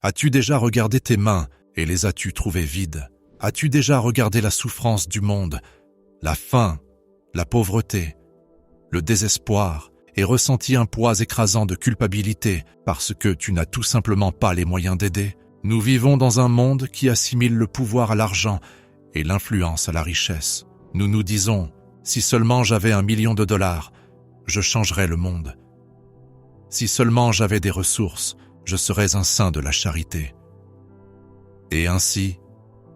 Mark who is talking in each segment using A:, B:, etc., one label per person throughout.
A: As-tu déjà regardé tes mains et les as-tu trouvées vides? As-tu déjà regardé la souffrance du monde, la faim, la pauvreté, le désespoir et ressenti un poids écrasant de culpabilité parce que tu n'as tout simplement pas les moyens d'aider? Nous vivons dans un monde qui assimile le pouvoir à l'argent et l'influence à la richesse. Nous nous disons, si seulement j'avais $1 million, je changerais le monde. Si seulement j'avais des ressources, je serais un saint de la charité. Et ainsi,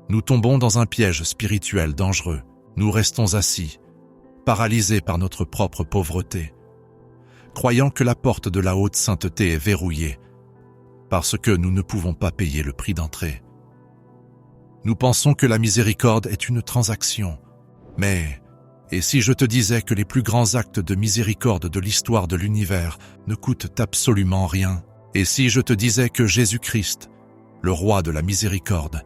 A: nous tombons dans un piège spirituel dangereux. Nous restons assis, paralysés par notre propre pauvreté, croyant que la porte de la haute sainteté est verrouillée, parce que nous ne pouvons pas payer le prix d'entrée. Nous pensons que la miséricorde est une transaction. Mais, et si je te disais que les plus grands actes de miséricorde de l'histoire de l'univers ne coûtent absolument rien? Et si je te disais que Jésus-Christ, le roi de la miséricorde,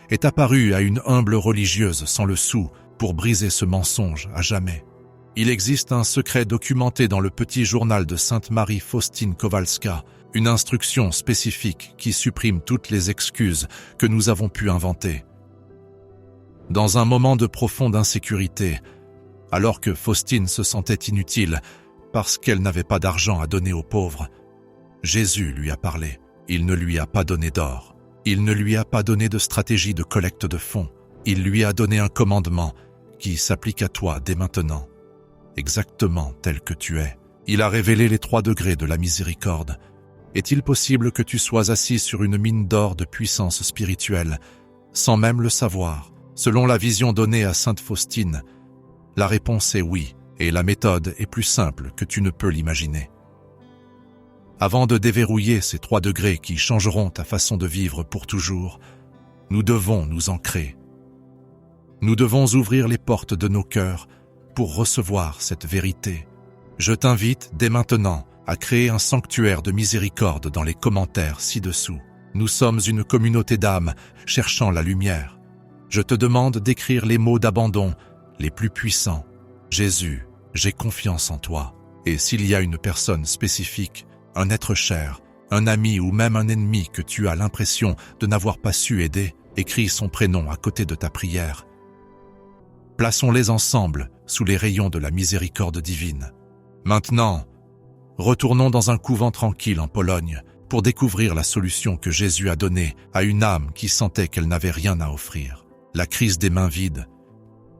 A: est apparu à une humble religieuse sans le sou pour briser ce mensonge à jamais? Il existe un secret documenté dans le petit journal de Sainte Marie Faustine Kowalska, une instruction spécifique qui supprime toutes les excuses que nous avons pu inventer. Dans un moment de profonde insécurité, alors que Faustine se sentait inutile parce qu'elle n'avait pas d'argent à donner aux pauvres, Jésus lui a parlé. Il ne lui a pas donné d'or. Il ne lui a pas donné de stratégie de collecte de fonds. Il lui a donné un commandement qui s'applique à toi dès maintenant, exactement tel que tu es. Il a révélé les 3 degrés de la miséricorde. Est-il possible que tu sois assis sur une mine d'or de puissance spirituelle, sans même le savoir? Selon la vision donnée à Sainte Faustine, la réponse est oui, et la méthode est plus simple que tu ne peux l'imaginer. Avant de déverrouiller ces 3 degrés qui changeront ta façon de vivre pour toujours, nous devons nous ancrer. Nous devons ouvrir les portes de nos cœurs pour recevoir cette vérité. Je t'invite dès maintenant à créer un sanctuaire de miséricorde dans les commentaires ci-dessous. Nous sommes une communauté d'âmes cherchant la lumière. Je te demande d'écrire les mots d'abandon les plus puissants. Jésus, j'ai confiance en toi. Et s'il y a une personne spécifique, un être cher, un ami ou même un ennemi que tu as l'impression de n'avoir pas su aider, écris son prénom à côté de ta prière. Plaçons-les ensemble sous les rayons de la miséricorde divine. Maintenant, retournons dans un couvent tranquille en Pologne pour découvrir la solution que Jésus a donnée à une âme qui sentait qu'elle n'avait rien à offrir. La crise des mains vides.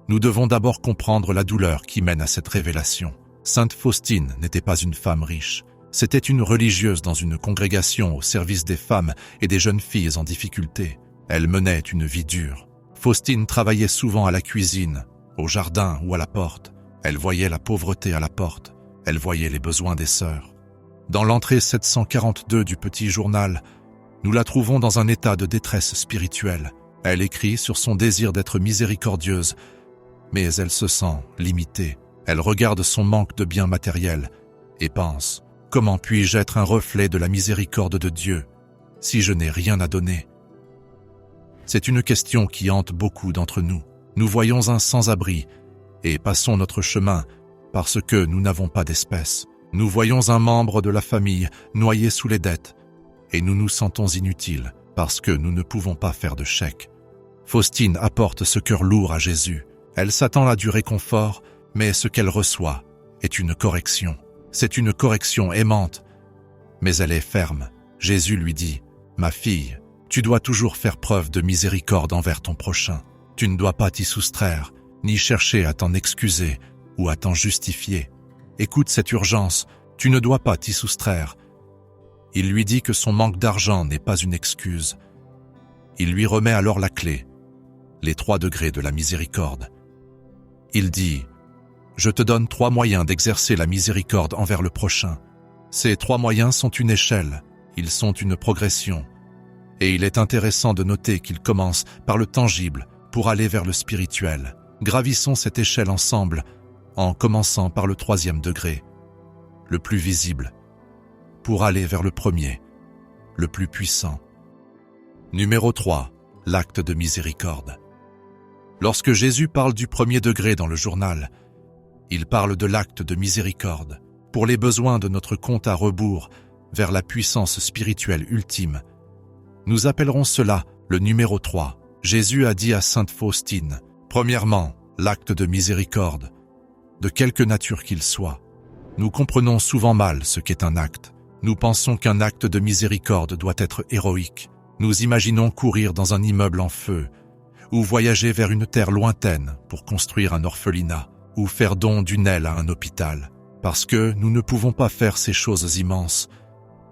A: Nous devons d'abord comprendre la douleur qui mène à cette révélation. Sainte Faustine n'était pas une femme riche. C'était une religieuse dans une congrégation au service des femmes et des jeunes filles en difficulté. Elle menait une vie dure. Faustine travaillait souvent à la cuisine, au jardin ou à la porte. Elle voyait la pauvreté à la porte. Elle voyait les besoins des sœurs. Dans l'entrée 742 du petit journal, nous la trouvons dans un état de détresse spirituelle. Elle écrit sur son désir d'être miséricordieuse, mais elle se sent limitée. Elle regarde son manque de biens matériels et pense « Comment puis-je être un reflet de la miséricorde de Dieu si je n'ai rien à donner ?» C'est une question qui hante beaucoup d'entre nous. Nous voyons un sans-abri et passons notre chemin parce que nous n'avons pas d'espèces. Nous voyons un membre de la famille noyé sous les dettes et nous nous sentons inutiles parce que nous ne pouvons pas faire de chèque. Faustine apporte ce cœur lourd à Jésus. Elle s'attend à du réconfort, mais ce qu'elle reçoit est une correction. C'est une correction aimante, mais elle est ferme. Jésus lui dit « Ma fille, tu dois toujours faire preuve de miséricorde envers ton prochain. Tu ne dois pas t'y soustraire, ni chercher à t'en excuser ou à t'en justifier. Écoute cette urgence, tu ne dois pas t'y soustraire. » Il lui dit que son manque d'argent n'est pas une excuse. Il lui remet alors la clé, les 3 degrés de la miséricorde. Il dit « Je te donne 3 moyens d'exercer la miséricorde envers le prochain. Ces 3 moyens sont une échelle, ils sont une progression. Et il est intéressant de noter qu'ils commencent par le tangible pour aller vers le spirituel. Gravissons cette échelle ensemble en commençant par le 3e degré, le plus visible, pour aller vers le premier, le plus puissant. Numéro 3. L'acte de miséricorde. Lorsque Jésus parle du 1er degré dans le journal, il parle de l'acte de miséricorde pour les besoins de notre compte à rebours vers la puissance spirituelle ultime. Nous appellerons cela le numéro 3. Jésus a dit à sainte Faustine, premièrement, l'acte de miséricorde, de quelque nature qu'il soit. Nous comprenons souvent mal ce qu'est un acte. Nous pensons qu'un acte de miséricorde doit être héroïque. Nous imaginons courir dans un immeuble en feu, ou voyager vers une terre lointaine pour construire un orphelinat, ou faire don d'une aile à un hôpital. Parce que nous ne pouvons pas faire ces choses immenses,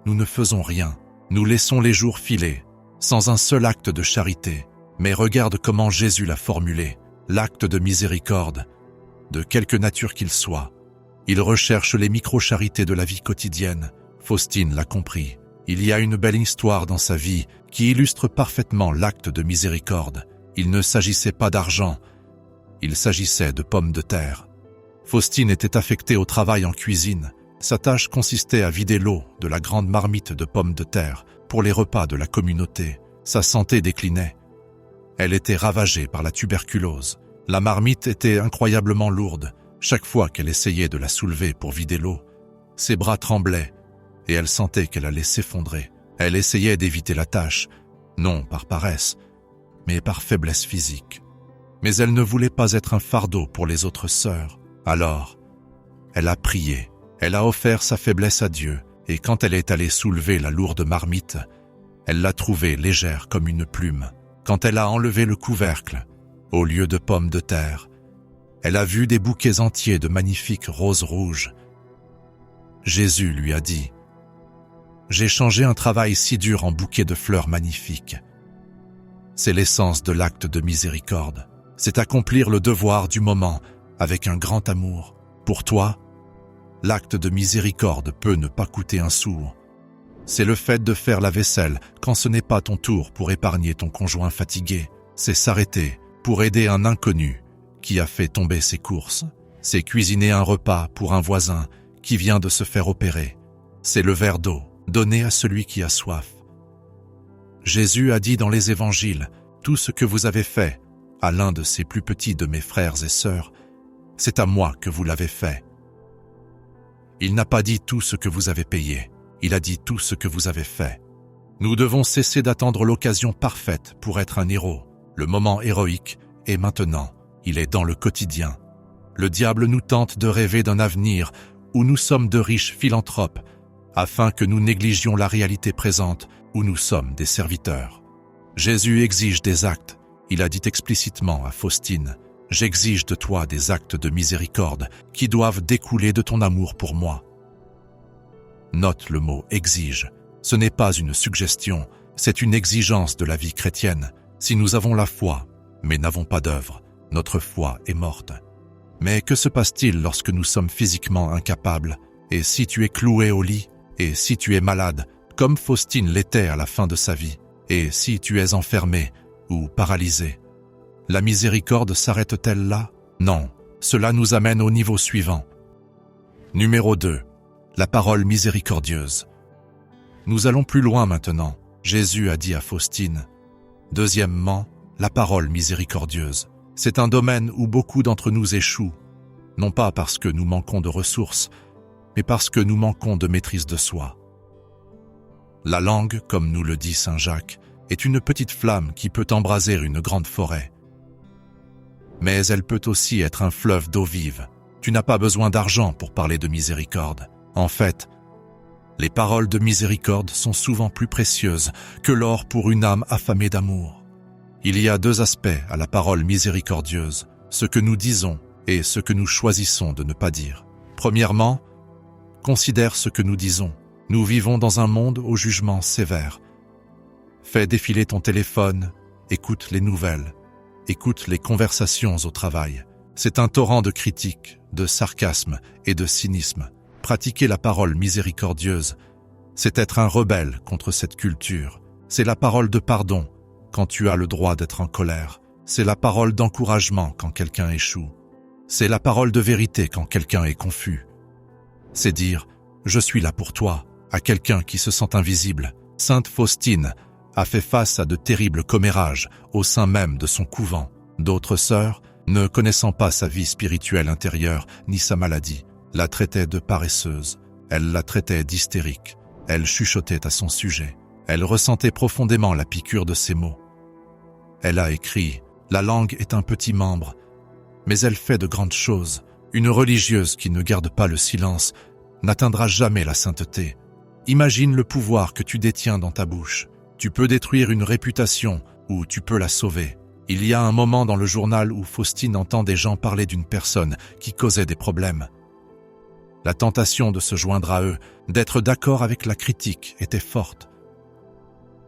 A: nous ne faisons rien. Nous laissons les jours filer, sans un seul acte de charité. Mais regarde comment Jésus l'a formulé, l'acte de miséricorde, de quelque nature qu'il soit. Il recherche les micro-charités de la vie quotidienne. Faustine l'a compris. Il y a une belle histoire dans sa vie qui illustre parfaitement l'acte de miséricorde. Il ne s'agissait pas d'argent, il s'agissait de pommes de terre. Faustine était affectée au travail en cuisine. Sa tâche consistait à vider l'eau de la grande marmite de pommes de terre pour les repas de la communauté. Sa santé déclinait. Elle était ravagée par la tuberculose. La marmite était incroyablement lourde. Chaque fois qu'elle essayait de la soulever pour vider l'eau, ses bras tremblaient et elle sentait qu'elle allait s'effondrer. Elle essayait d'éviter la tâche, non par paresse, mais par faiblesse physique. Mais elle ne voulait pas être un fardeau pour les autres sœurs. Alors, elle a prié, elle a offert sa faiblesse à Dieu, et quand elle est allée soulever la lourde marmite, elle l'a trouvée légère comme une plume. Quand elle a enlevé le couvercle, au lieu de pommes de terre, elle a vu des bouquets entiers de magnifiques roses rouges. Jésus lui a dit, « J'ai changé un travail si dur en bouquet de fleurs magnifiques. » C'est l'essence de l'acte de miséricorde. C'est accomplir le devoir du moment avec un grand amour. Pour toi, l'acte de miséricorde peut ne pas coûter un sou. C'est le fait de faire la vaisselle quand ce n'est pas ton tour pour épargner ton conjoint fatigué. C'est s'arrêter pour aider un inconnu qui a fait tomber ses courses. C'est cuisiner un repas pour un voisin qui vient de se faire opérer. C'est le verre d'eau donné à celui qui a soif. Jésus a dit dans les évangiles, « Tout ce que vous avez fait à l'un de ces plus petits de mes frères et sœurs, c'est à moi que vous l'avez fait. » Il n'a pas dit tout ce que vous avez payé, il a dit tout ce que vous avez fait. Nous devons cesser d'attendre l'occasion parfaite pour être un héros. Le moment héroïque est maintenant, il est dans le quotidien. Le diable nous tente de rêver d'un avenir où nous sommes de riches philanthropes, afin que nous négligions la réalité présente où nous sommes des serviteurs. Jésus exige des actes. Il a dit explicitement à Faustine, « J'exige de toi des actes de miséricorde qui doivent découler de ton amour pour moi. » Note le mot « exige ». Ce n'est pas une suggestion, c'est une exigence de la vie chrétienne. Si nous avons la foi, mais n'avons pas d'œuvre, notre foi est morte. Mais que se passe-t-il lorsque nous sommes physiquement incapables? Et si tu es cloué au lit? Et si tu es malade, comme Faustine l'était à la fin de sa vie? Et si tu es enfermé ou paralysé? La miséricorde s'arrête-t-elle là? Non, cela nous amène au niveau suivant. Numéro 2. La parole miséricordieuse. Nous allons plus loin maintenant. Jésus a dit à Faustine. Deuxièmement, la parole miséricordieuse. C'est un domaine où beaucoup d'entre nous échouent, non pas parce que nous manquons de ressources, mais parce que nous manquons de maîtrise de soi. La langue, comme nous le dit saint Jacques, est une petite flamme qui peut embraser une grande forêt. Mais elle peut aussi être un fleuve d'eau vive. Tu n'as pas besoin d'argent pour parler de miséricorde. En fait, les paroles de miséricorde sont souvent plus précieuses que l'or pour une âme affamée d'amour. Il y a deux aspects à la parole miséricordieuse, ce que nous disons et ce que nous choisissons de ne pas dire. Premièrement, considère ce que nous disons. Nous vivons dans un monde au jugement sévère. Fais défiler ton téléphone, écoute les nouvelles, écoute les conversations au travail. C'est un torrent de critiques, de sarcasme et de cynisme. Pratiquer la parole miséricordieuse, c'est être un rebelle contre cette culture. C'est la parole de pardon quand tu as le droit d'être en colère. C'est la parole d'encouragement quand quelqu'un échoue. C'est la parole de vérité quand quelqu'un est confus. C'est dire « Je suis là pour toi » à quelqu'un qui se sent invisible. Sainte Faustine a fait face à de terribles commérages au sein même de son couvent. D'autres sœurs, ne connaissant pas sa vie spirituelle intérieure ni sa maladie, la traitaient de paresseuse. Elle la traitait d'hystérique. Elle chuchotait à son sujet. Elle ressentait profondément la piqûre de ces mots. Elle a écrit « La langue est un petit membre, mais elle fait de grandes choses. Une religieuse qui ne garde pas le silence n'atteindra jamais la sainteté. Imagine le pouvoir que tu détiens dans ta bouche. Tu peux détruire une réputation ou tu peux la sauver. » Il y a un moment dans le journal où Faustine entend des gens parler d'une personne qui causait des problèmes. La tentation de se joindre à eux, d'être d'accord avec la critique, était forte.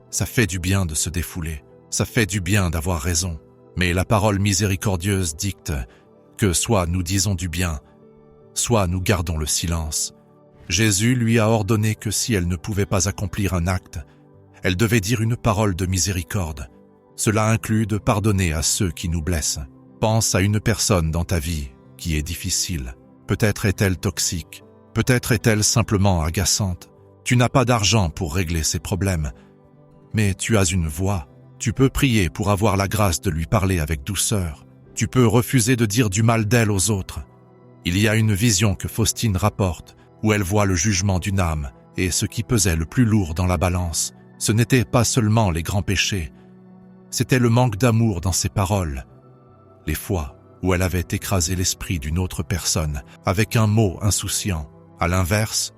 A: Ça fait du bien de se défouler, ça fait du bien d'avoir raison. Mais la parole miséricordieuse dicte que soit nous disons du bien, soit nous gardons le silence. Jésus lui a ordonné que si elle ne pouvait pas accomplir un acte, elle devait dire une parole de miséricorde. Cela inclut de pardonner à ceux qui nous blessent. Pense à une personne dans ta vie qui est difficile. Peut-être est-elle toxique, peut-être est-elle simplement agaçante. Tu n'as pas d'argent pour régler ses problèmes, mais tu as une voix. Tu peux prier pour avoir la grâce de lui parler avec douceur. Tu peux refuser de dire du mal d'elle aux autres. Il y a une vision que Faustine rapporte, où elle voit le jugement d'une âme, et ce qui pesait le plus lourd dans la balance, ce n'était pas seulement les grands péchés, c'était le manque d'amour dans ses paroles. Les fois où elle avait écrasé l'esprit d'une autre personne avec un mot insouciant. À l'inverse,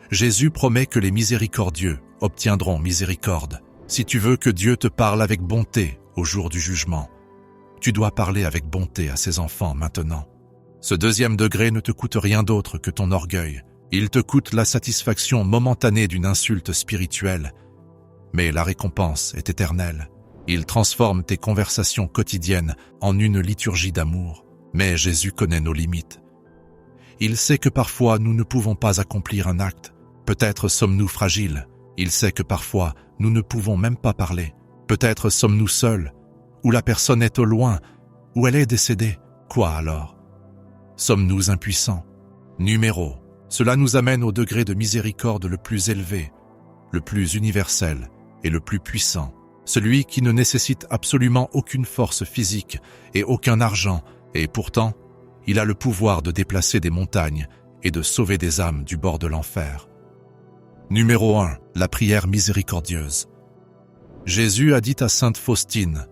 A: Jésus promet que les miséricordieux obtiendront miséricorde. Si tu veux que Dieu te parle avec bonté au jour du jugement, tu dois parler avec bonté à ses enfants maintenant. Ce deuxième degré ne te coûte rien d'autre que ton orgueil. Il te coûte la satisfaction momentanée d'une insulte spirituelle, mais la récompense est éternelle. Il transforme tes conversations quotidiennes en une liturgie d'amour. Mais Jésus connaît nos limites. Il sait que parfois nous ne pouvons pas accomplir un acte. Peut-être sommes-nous fragiles. Il sait que parfois nous ne pouvons même pas parler. Peut-être sommes-nous seuls, ou la personne est au loin, ou elle est décédée. Quoi alors? Sommes-nous impuissants? Numéro. Cela nous amène au degré de miséricorde le plus élevé, le plus universel et le plus puissant. Celui qui ne nécessite absolument aucune force physique et aucun argent, et pourtant, il a le pouvoir de déplacer des montagnes et de sauver des âmes du bord de l'enfer. Numéro 1. La prière miséricordieuse. Jésus a dit à Sainte Faustine.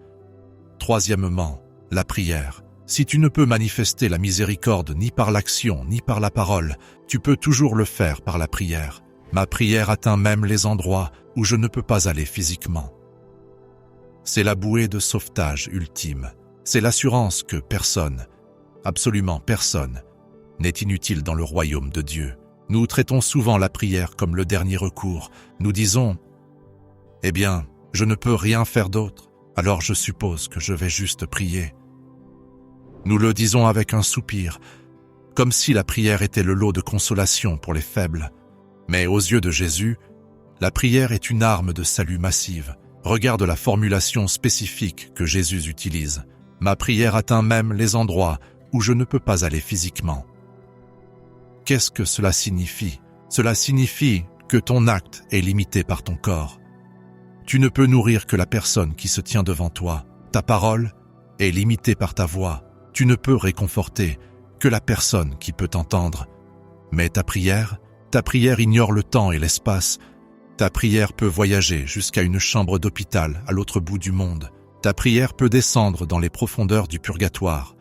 A: Troisièmement, la prière. Si tu ne peux manifester la miséricorde ni par l'action ni par la parole, tu peux toujours le faire par la prière. Ma prière atteint même les endroits où je ne peux pas aller physiquement. C'est la bouée de sauvetage ultime. C'est l'assurance que personne, absolument personne, n'est inutile dans le royaume de Dieu. Nous traitons souvent la prière comme le dernier recours. Nous disons « Eh bien, je ne peux rien faire d'autre, alors je suppose que je vais juste prier. » Nous le disons avec un soupir, comme si la prière était le lot de consolation pour les faibles. Mais aux yeux de Jésus, la prière est une arme de salut massive. Regarde la formulation spécifique que Jésus utilise. Ma prière atteint même les endroits où je ne peux pas aller physiquement. Qu'est-ce que cela signifie? Cela signifie que ton acte est limité par ton corps. Tu ne peux nourrir que la personne qui se tient devant toi. Ta parole est limitée par ta voix. Tu ne peux réconforter que la personne qui peut t'entendre. Mais ta prière ignore le temps et l'espace. Ta prière peut voyager jusqu'à une chambre d'hôpital à l'autre bout du monde. Ta prière peut descendre dans les profondeurs du purgatoire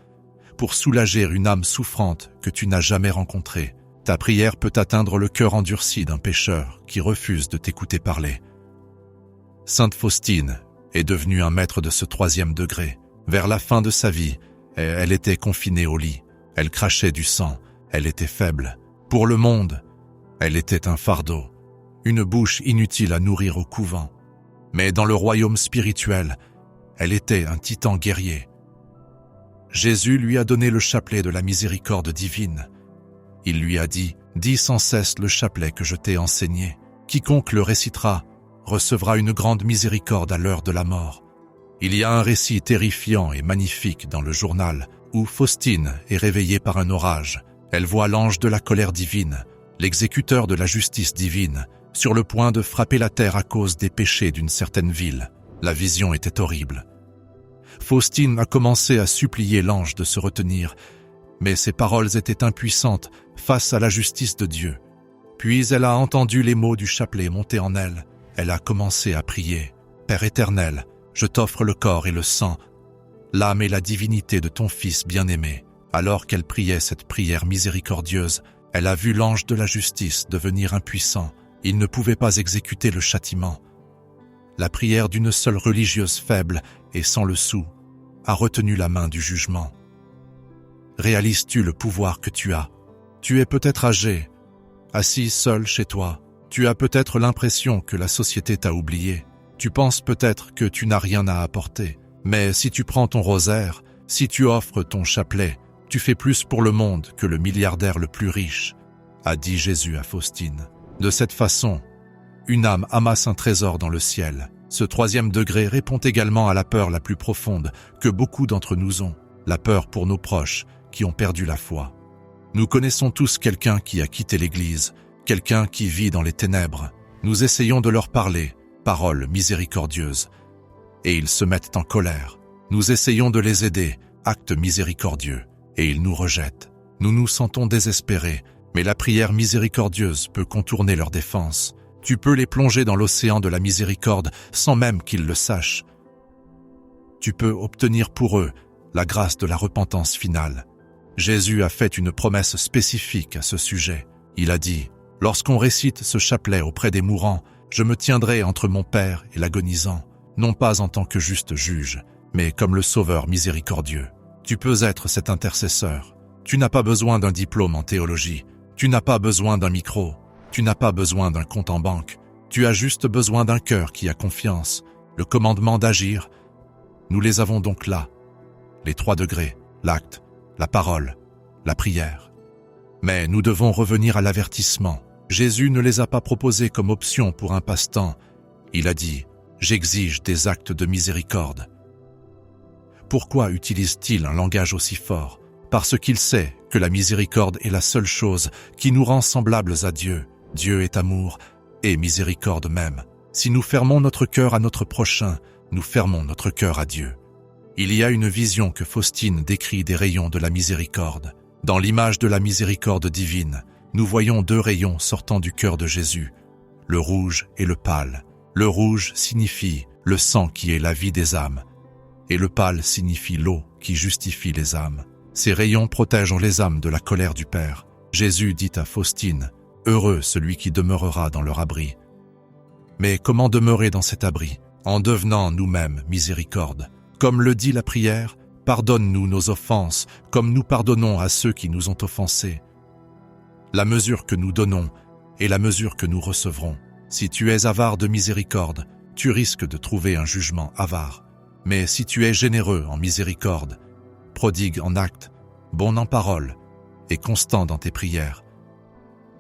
A: pour soulager une âme souffrante que tu n'as jamais rencontrée. Ta prière peut atteindre le cœur endurci d'un pécheur qui refuse de t'écouter parler. Sainte Faustine est devenue un maître de ce troisième degré. Vers la fin de sa vie, elle était confinée au lit. Elle crachait du sang. Elle était faible. Pour le monde, elle était un fardeau. Une bouche inutile à nourrir au couvent. Mais dans le royaume spirituel, elle était un titan guerrier. Jésus lui a donné le chapelet de la miséricorde divine. Il lui a dit « Dis sans cesse le chapelet que je t'ai enseigné. Quiconque le récitera recevra une grande miséricorde à l'heure de la mort. » Il y a un récit terrifiant et magnifique dans le journal où Faustine est réveillée par un orage. Elle voit l'ange de la colère divine, l'exécuteur de la justice divine, sur le point de frapper la terre à cause des péchés d'une certaine ville. La vision était horrible. Faustine a commencé à supplier l'ange de se retenir, mais ses paroles étaient impuissantes face à la justice de Dieu. Puis elle a entendu les mots du chapelet monter en elle. Elle a commencé à prier. « Père éternel, je t'offre le corps et le sang, l'âme et la divinité de ton Fils bien-aimé. » Alors qu'elle priait cette prière miséricordieuse, elle a vu l'ange de la justice devenir impuissant. Il ne pouvait pas exécuter le châtiment. La prière d'une seule religieuse faible et sans le sou a retenu la main du jugement. Réalises-tu le pouvoir que tu as? Tu es peut-être âgé, assis seul chez toi. Tu as peut-être l'impression que la société t'a oublié. Tu penses peut-être que tu n'as rien à apporter. Mais si tu prends ton rosaire, si tu offres ton chapelet, tu fais plus pour le monde que le milliardaire le plus riche, a dit Jésus à Faustine. De cette façon, une âme amasse un trésor dans le ciel. Ce 3e degré répond également à la peur la plus profonde que beaucoup d'entre nous ont, la peur pour nos proches qui ont perdu la foi. Nous connaissons tous quelqu'un qui a quitté l'Église, quelqu'un qui vit dans les ténèbres. Nous essayons de leur parler, paroles miséricordieuses, et ils se mettent en colère. Nous essayons de les aider, actes miséricordieux, et ils nous rejettent. Nous nous sentons désespérés, mais la prière miséricordieuse peut contourner leur défense. Tu peux les plonger dans l'océan de la miséricorde sans même qu'ils le sachent. Tu peux obtenir pour eux la grâce de la repentance finale. Jésus a fait une promesse spécifique à ce sujet. Il a dit « Lorsqu'on récite ce chapelet auprès des mourants, je me tiendrai entre mon Père et l'agonisant, non pas en tant que juste juge, mais comme le Sauveur miséricordieux. » Tu peux être cet intercesseur. Tu n'as pas besoin d'un diplôme en théologie. Tu n'as pas besoin d'un micro. Tu n'as pas besoin d'un compte en banque. Tu as juste besoin d'un cœur qui a confiance. Le commandement d'agir, nous les avons donc là. Les 3 degrés, l'acte, la parole, la prière. Mais nous devons revenir à l'avertissement. Jésus ne les a pas proposés comme option pour un passe-temps. Il a dit « J'exige des actes de miséricorde ». Pourquoi utilise-t-il un langage aussi fort? Parce qu'il sait que la miséricorde est la seule chose qui nous rend semblables à Dieu. Dieu est amour et miséricorde même. Si nous fermons notre cœur à notre prochain, nous fermons notre cœur à Dieu. Il y a une vision que Faustine décrit des rayons de la miséricorde. Dans l'image de la miséricorde divine, nous voyons 2 rayons sortant du cœur de Jésus, le rouge et le pâle. Le rouge signifie le sang qui est la vie des âmes, et le pâle signifie l'eau qui justifie les âmes. Ces rayons protègent les âmes de la colère du Père. Jésus dit à Faustine, « Heureux celui qui demeurera dans leur abri. » Mais comment demeurer dans cet abri? En devenant nous-mêmes miséricorde. Comme le dit la prière, « Pardonne-nous nos offenses, comme nous pardonnons à ceux qui nous ont offensés. » La mesure que nous donnons est la mesure que nous recevrons. Si tu es avare de miséricorde, tu risques de trouver un jugement avare. Mais si tu es généreux en miséricorde, prodigue en actes, bon en parole et constant dans tes prières,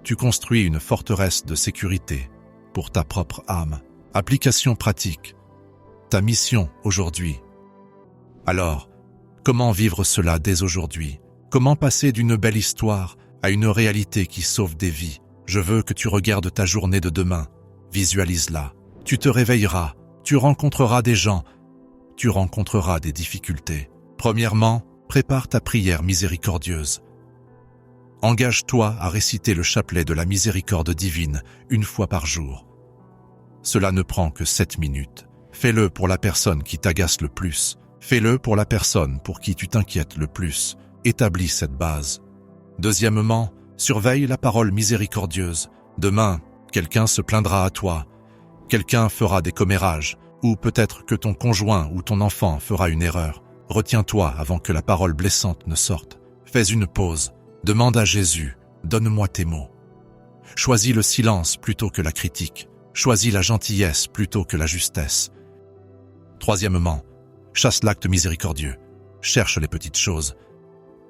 A: tu construis une forteresse de sécurité pour ta propre âme. Application pratique. Ta mission aujourd'hui. Alors, comment vivre cela dès aujourd'hui? Comment passer d'une belle histoire à une réalité qui sauve des vies? Je veux que tu regardes ta journée de demain. Visualise-la. Tu te réveilleras. Tu rencontreras des gens. Tu rencontreras des difficultés. Premièrement, prépare ta prière miséricordieuse. Engage-toi à réciter le chapelet de la miséricorde divine 1 fois par jour. Cela ne prend que 7 minutes. Fais-le pour la personne qui t'agace le plus. Fais-le pour la personne pour qui tu t'inquiètes le plus. Établis cette base. Deuxièmement, surveille la parole miséricordieuse. Demain, quelqu'un se plaindra à toi. Quelqu'un fera des commérages. Ou peut-être que ton conjoint ou ton enfant fera une erreur. Retiens-toi avant que la parole blessante ne sorte. Fais une pause. Demande à Jésus, donne-moi tes mots. Choisis le silence plutôt que la critique. Choisis la gentillesse plutôt que la justesse. Troisièmement, chasse l'acte miséricordieux. Cherche les petites choses.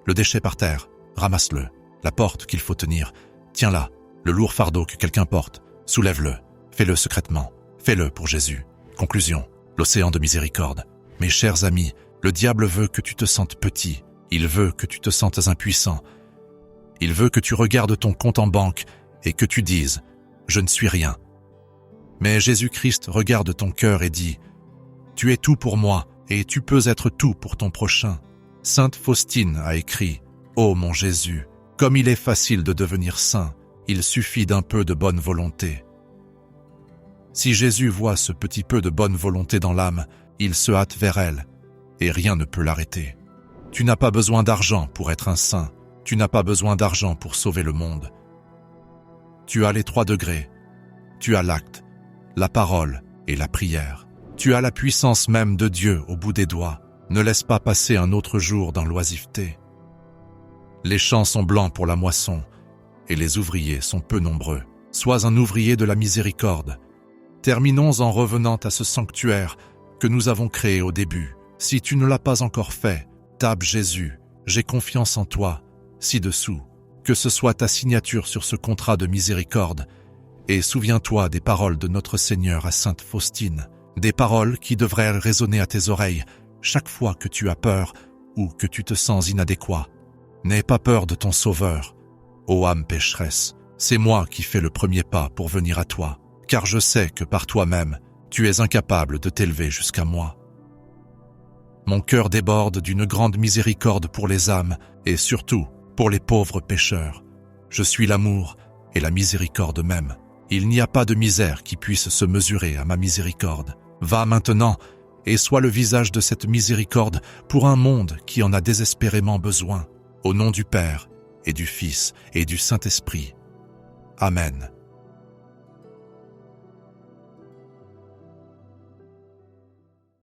A: Le déchet par terre, ramasse-le. La porte qu'il faut tenir, tiens-la. Le lourd fardeau que quelqu'un porte, soulève-le. Fais-le secrètement. Fais-le pour Jésus. Conclusion, l'océan de miséricorde. Mes chers amis, le diable veut que tu te sentes petit. Il veut que tu te sentes impuissant. Il veut que tu regardes ton compte en banque et que tu dises « Je ne suis rien ». Mais Jésus-Christ regarde ton cœur et dit « Tu es tout pour moi et tu peux être tout pour ton prochain ». Sainte Faustine a écrit « Ô mon Jésus, comme il est facile de devenir saint, il suffit d'un peu de bonne volonté ». Si Jésus voit ce petit peu de bonne volonté dans l'âme, il se hâte vers elle, et rien ne peut l'arrêter. Tu n'as pas besoin d'argent pour être un saint, tu n'as pas besoin d'argent pour sauver le monde. Tu as les 3 degrés, tu as l'acte, la parole et la prière. Tu as la puissance même de Dieu au bout des doigts. Ne laisse pas passer un autre jour dans l'oisiveté. Les champs sont blancs pour la moisson, et les ouvriers sont peu nombreux. Sois un ouvrier de la miséricorde. Terminons en revenant à ce sanctuaire que nous avons créé au début. Si tu ne l'as pas encore fait, tape Jésus, j'ai confiance en toi, ci-dessous. Que ce soit ta signature sur ce contrat de miséricorde, et souviens-toi des paroles de notre Seigneur à Sainte Faustine, des paroles qui devraient résonner à tes oreilles chaque fois que tu as peur ou que tu te sens inadéquat. N'aie pas peur de ton Sauveur. Ô âme pécheresse, c'est moi qui fais le premier pas pour venir à toi, car je sais que par toi-même, tu es incapable de t'élever jusqu'à moi. Mon cœur déborde d'une grande miséricorde pour les âmes et surtout pour les pauvres pécheurs. Je suis l'amour et la miséricorde même. Il n'y a pas de misère qui puisse se mesurer à ma miséricorde. Va maintenant et sois le visage de cette miséricorde pour un monde qui en a désespérément besoin. Au nom du Père et du Fils et du Saint-Esprit. Amen.